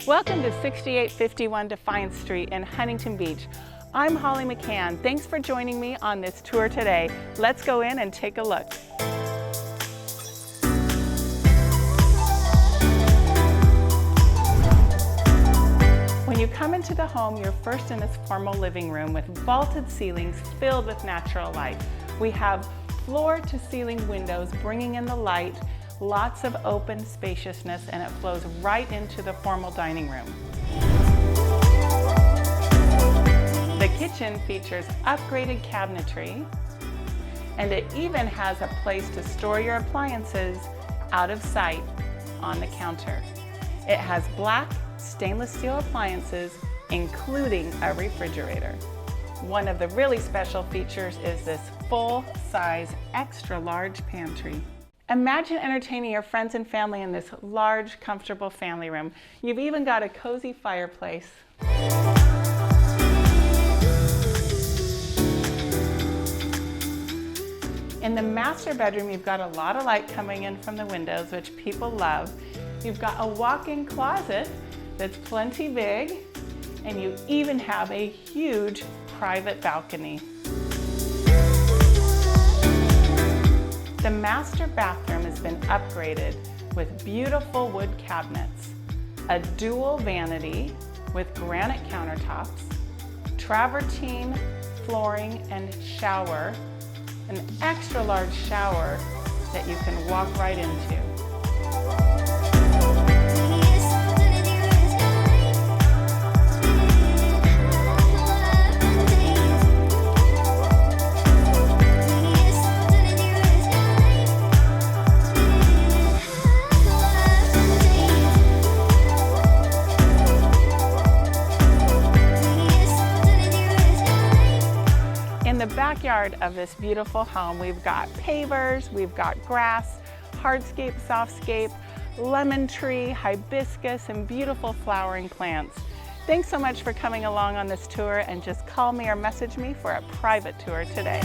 Welcome to 6851 Defiance Street in Huntington Beach. I'm Holly McKhann. Thanks for joining me on this tour today. Let's go in and take a look. When you come into the home, you're first in this formal living room with vaulted ceilings filled with natural light. We have floor-to-ceiling windows bringing in the light, lots of open spaciousness, and it flows right into the formal dining room. The kitchen features upgraded cabinetry, and it even has a place to store your appliances out of sight on the counter. It has black stainless steel appliances, including a refrigerator. One of the really special features is this full-size, extra-large pantry. Imagine entertaining your friends and family in this large, comfortable family room. You've even got a cozy fireplace. In the master bedroom, you've got a lot of light coming in from the windows, which people love. You've got a walk-in closet that's plenty big, and you even have a huge private balcony. The master bathroom has been upgraded with beautiful wood cabinets, a dual vanity with granite countertops, travertine flooring and shower, an extra large shower that you can walk right into. In the backyard of this beautiful home, we've got pavers, we've got grass, hardscape, softscape, lemon tree, hibiscus, and beautiful flowering plants. Thanks so much for coming along on this tour, and just call me or message me for a private tour today.